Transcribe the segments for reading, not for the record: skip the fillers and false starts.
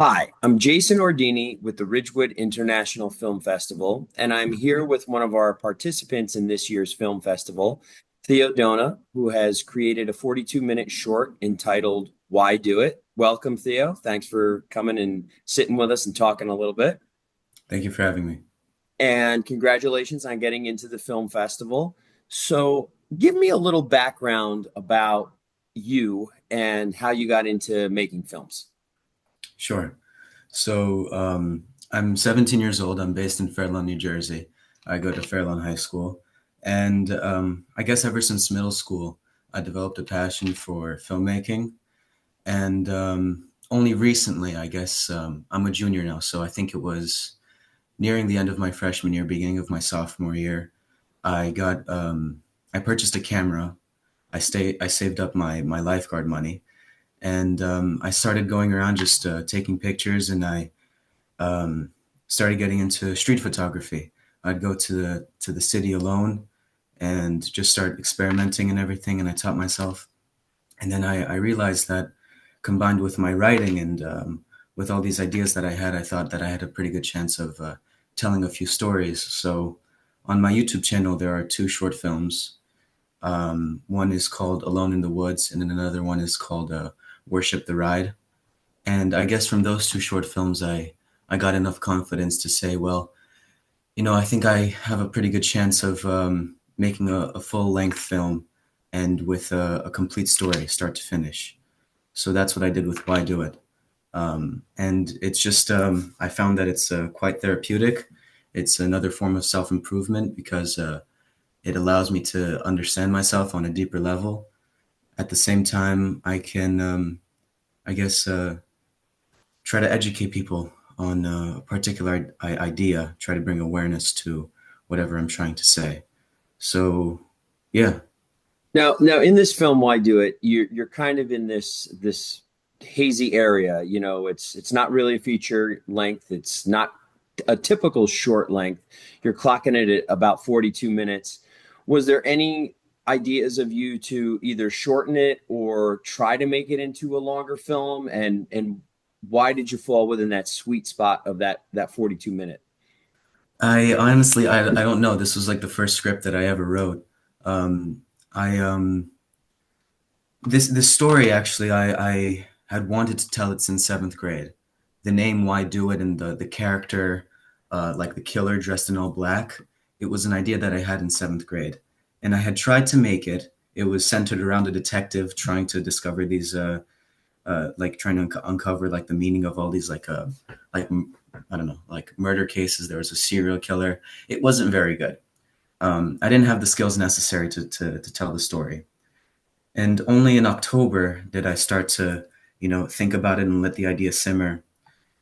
Hi, I'm Jason Ordini with the Ridgewood International Film Festival, and I'm here with one of our participants in this year's film festival, Theo Dona, who has created a 42-minute short entitled Why Do It? Welcome, Theo. Thanks for coming and sitting with us and talking a little bit. Thank you for having me. And congratulations on getting into the film festival. So, give me a little background about you and how you got into making films. Sure. I'm 17 years old. I'm based in Fairlawn, New Jersey. I go to Fairlawn High School. And I guess ever since middle school, I developed a passion for filmmaking. And only recently, I'm a junior now. So I think it was nearing the end of my freshman year, beginning of my sophomore year, I got, I purchased a camera. I saved up my lifeguard money and I started going around just taking pictures, and I started getting into street photography. I'd go to the city alone and just start experimenting and everything, and I taught myself. And then I realized that combined with my writing and with all these ideas that I had, I thought that I had a pretty good chance of telling a few stories. So on my YouTube channel, there are two short films. One is called Alone in the Woods, and then another one is called Worship the Ride. And I guess from those two short films, I got enough confidence to say, well, I think I have a pretty good chance of making a full length film and with a complete story, start to finish. So that's what I did with Why Do It? And it's just, I found that it's quite therapeutic. It's another form of self improvement because it allows me to understand myself on a deeper level. At the same time, I can, I guess, try to educate people on a particular idea, try to bring awareness to whatever I'm trying to say. So, yeah, Now in this film, Why Do It? You're kind of in this hazy area. You know, it's not really a feature length. It's not a typical short length. You're clocking it at about 42 minutes. Was there any ideas of you to either shorten it or try to make it into a longer film? And why did you fall within that sweet spot of that 42 minute? I honestly, I don't know. This was like the first script that I ever wrote. I this story actually, I had wanted to tell it since seventh grade. The name Why Do It and the character, like the killer dressed in all black. It was an idea that I had in seventh grade, and I had tried to make it. It was centered around a detective trying to discover these like trying to uncover like the meaning of all these like I don't know, like murder cases. There was a serial killer. It wasn't very good. I didn't have the skills necessary to tell the story. And only in October did I start to, think about it and let the idea simmer.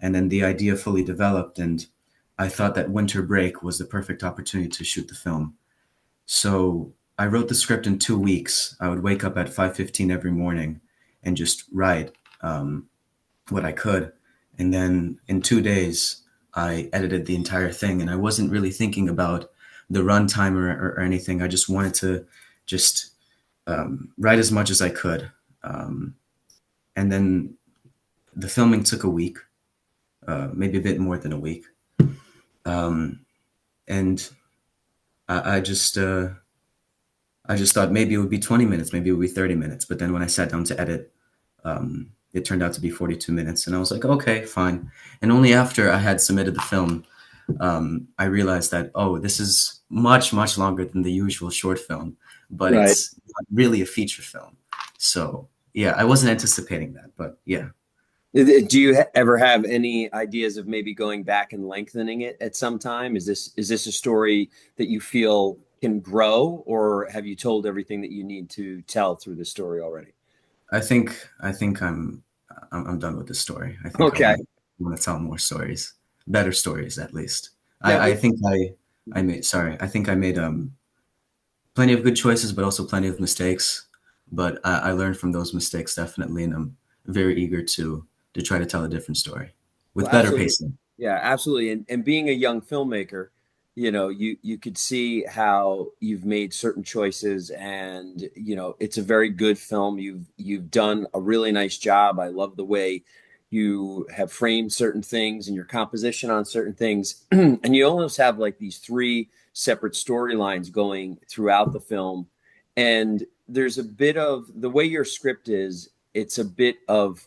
And then the idea fully developed. And I thought that winter break was the perfect opportunity to shoot the film. So I wrote the script in 2 weeks. I would wake up at 5:15 every morning and just write what I could. And then in 2 days, I edited the entire thing. And I wasn't really thinking about the runtime or anything. I just wanted to just write as much as I could. Um, and then the filming took a week, maybe a bit more than a week. Um, and I just I just thought maybe it would be 20 minutes, maybe it would be 30 minutes. But then when I sat down to edit, it turned out to be 42 minutes. And I was like, okay, fine. And only after I had submitted the film, I realized that, oh, this is much, much longer than the usual short film, but Right. it's not really a feature film. So, yeah, I wasn't anticipating that, but yeah. Do you ever have any ideas of maybe going back and lengthening it at some time? Is this a story that you feel can grow, or have you told everything that you need to tell through the story already? I think I'm done with this story. I think I Okay. want to tell more stories, better stories at least. Now, I think I made sorry. I think I made plenty of good choices, but also plenty of mistakes. But I learned from those mistakes definitely, and I'm very eager to try to tell a different story with well, better absolutely. pacing. Yeah, absolutely. And being a young filmmaker, you could see how you've made certain choices, and it's a very good film. You've done a really nice job. I love the way you have framed certain things and your composition on certain things, and you almost have like these three separate storylines going throughout the film. And there's a bit of the way your script is, it's a bit of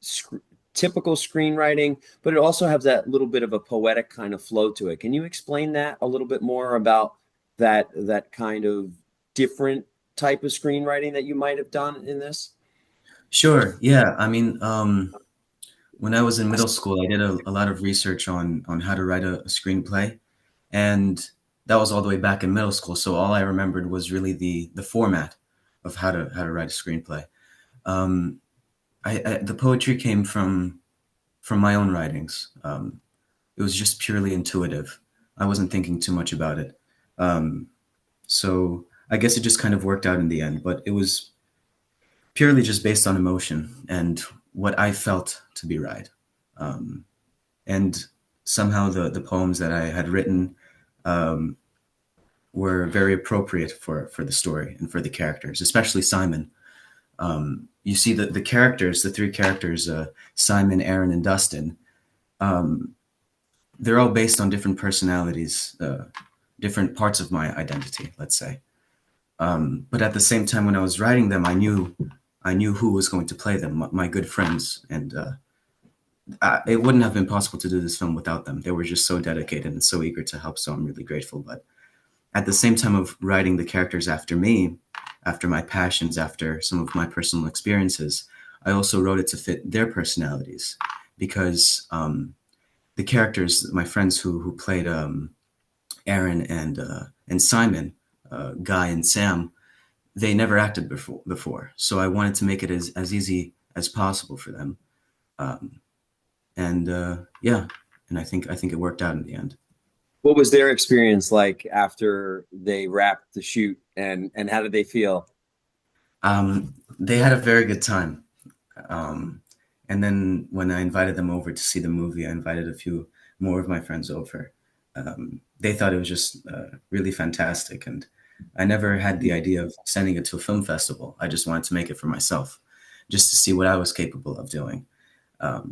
sc- typical screenwriting, but it also has that little bit of a poetic kind of flow to it. Can you explain that a little bit more about that kind of different type of screenwriting that you might have done in this? Sure. Yeah. I mean, when I was in middle school, I did a lot of research on how to write a screenplay, and that was all the way back in middle school. So all I remembered was really the format of how to write a screenplay. Um, the poetry came from my own writings. It was just purely intuitive. I wasn't thinking too much about it. Um, so I guess it just kind of worked out in the end, but it was purely just based on emotion and what I felt to be right. Um, and somehow the poems that I had written um, were very appropriate for the story and for the characters, especially Simon. You see the characters, the three characters, Simon, Aaron, and Dustin. Um, they're all based on different personalities, different parts of my identity, let's say. But at the same time, when I was writing them, I knew who was going to play them, my good friends, and it wouldn't have been possible to do this film without them. They were just so dedicated and so eager to help. So I'm really grateful. But at the same time of writing the characters after me, after my passions, after some of my personal experiences, I also wrote it to fit their personalities because the characters, my friends who played Aaron and Simon, Guy and Sam, they never acted before. So I wanted to make it as easy as possible for them. Um, and yeah, and I think it worked out in the end. What was their experience like after they wrapped the shoot, and how did they feel? They had a very good time. Um, and then when I invited them over to see the movie, I invited a few more of my friends over. They thought it was just really fantastic, and I never had the idea of sending it to a film festival. I just wanted to make it for myself, just to see what I was capable of doing.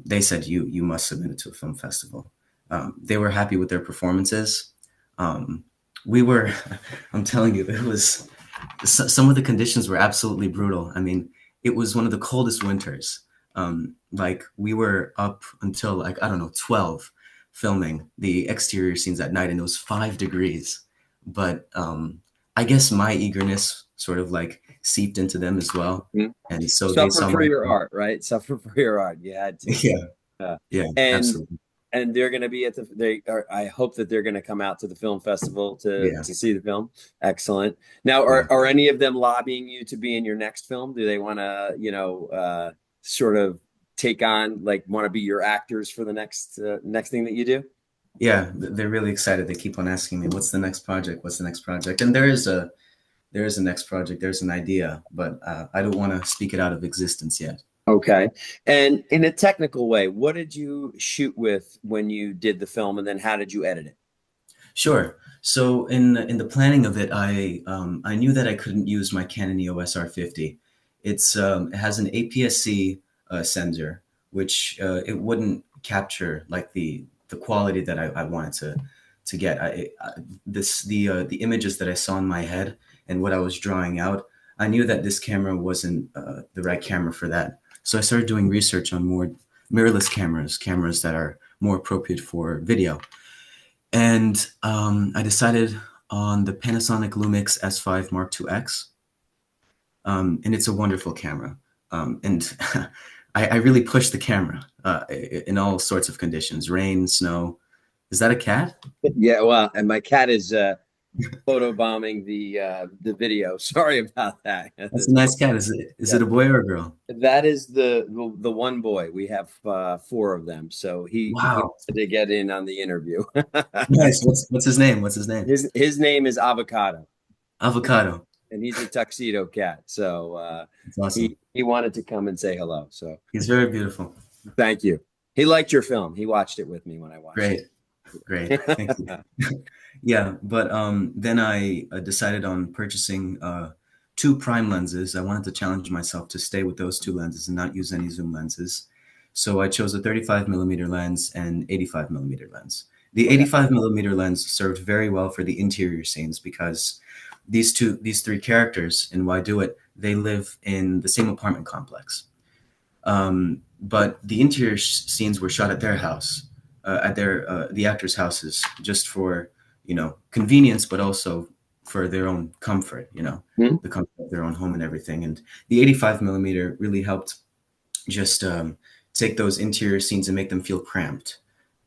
They said you must submit it to a film festival. They were happy with their performances. Um, we were, I'm telling you, it was some of the conditions were absolutely brutal. I mean, it was one of the coldest winters. Like we were up until like I don't know 12 filming the exterior scenes at night, and it was 5 degrees. But I guess my eagerness sort of like seeped into them as well, Mhm. and so they Suffer saw for my your art, right? Suffer for your art. You had to. yeah, Uh, yeah, and absolutely, they're going to be at the they are, I hope that they're going to come out to the film festival yeah, to see the film. Excellent. Now, yeah. are any of them lobbying you to be in your next film? Do they want to, sort of take on, like, want to be your actors for the next thing that you do? Yeah, they're really excited. They keep on asking me, "What's the next project? What's the next project?" And there is a next project. There's an idea, but I don't want to speak it out of existence yet. Okay. And in a technical way, what did you shoot with when you did the film, and then how did you edit it? Sure. So in the planning of it, I knew that I couldn't use my Canon EOS R50. It has an APS-C sensor, which it wouldn't capture like the quality that I wanted to get. The images that I saw in my head and what I was drawing out, I knew that this camera wasn't the right camera for that. So I started doing research on more mirrorless cameras that are more appropriate for video. And I decided on the Panasonic Lumix S5 Mark II X, and it's a wonderful camera. And I really pushed the camera in all sorts of conditions, rain, snow. Is that a cat? Yeah, well, and my cat is photobombing the video. Sorry about that. That's a nice cat. Is Yeah, it a boy or a girl? that is the one boy. We have four of them, so he Wow, wanted to get in on the interview. nice. What's his name? What's his name? His name is Avocado, Avocado. and he's a tuxedo cat. So That's awesome. he wanted to come and say hello. So He's very beautiful. thank you. He liked your film. He watched it with me when I watched Great, great. Thank you. it. Yeah, but then I decided on purchasing two prime lenses. I wanted to challenge myself to stay with those two lenses and not use any zoom lenses. So I chose a 35 millimeter lens and 85 millimeter lens. The Okay. 85 millimeter lens served very well for the interior scenes because these three characters in Why Do It, they live in the same apartment complex. But the interior scenes were shot at their house, at their the actors' houses, just for convenience, but also for their own comfort. Mhm. The comfort of their own home and everything. And the 85 millimeter really helped just take those interior scenes and make them feel cramped,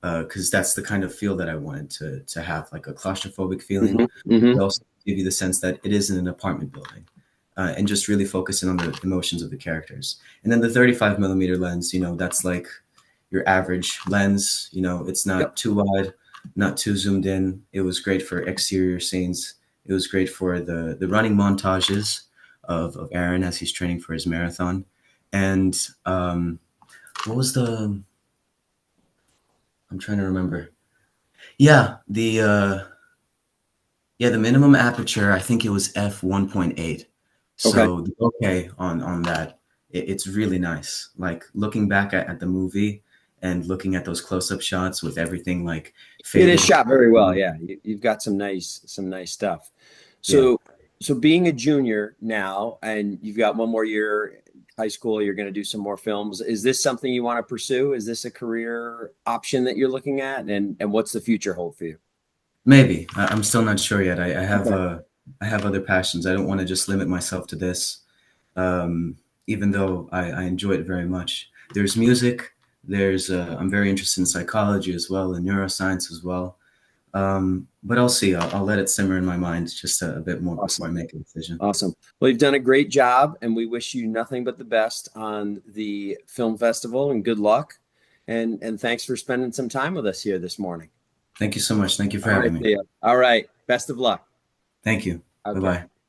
because that's the kind of feel that I wanted to have, like a claustrophobic feeling, Hmm. Hmm. but also give you the sense that it is in an apartment building, and just really focusing on the emotions of the characters. And then the 35 millimeter lens, that's like your average lens. It's Yep. not too wide, not too zoomed in. It was great for exterior scenes. It was great for the running montages of Aaron as he's training for his marathon. And what was the? I'm trying to remember. Yeah, the minimum aperture. I think it was f1.8. Okay. So the bokeh on that, it's really nice. Like looking back at the movie and looking at those close up shots with everything like It is faded. shot very well. Yeah, you've got some nice stuff. Yeah, So, so being a junior now, and you've got one more year high school, you're going to do some more films. Is this something you want to pursue? Is this a career option that you're looking at? And what's the future hold for you? maybe. I'm still not sure yet. Okay. I have other passions. I don't want to just limit myself to this. Even though I enjoy it very much. There's music. I'm very interested in psychology as well and neuroscience as well. But I'll see. I'll let it simmer in my mind just a bit more before Awesome. I make a decision. Awesome. Well, you've done a great job, and we wish you nothing but the best on the film festival and good luck. And thanks for spending some time with us here this morning. Thank you so much. Thank you for All right, having me. Theo. All right. Best of luck. Thank you. Bye Okay. bye.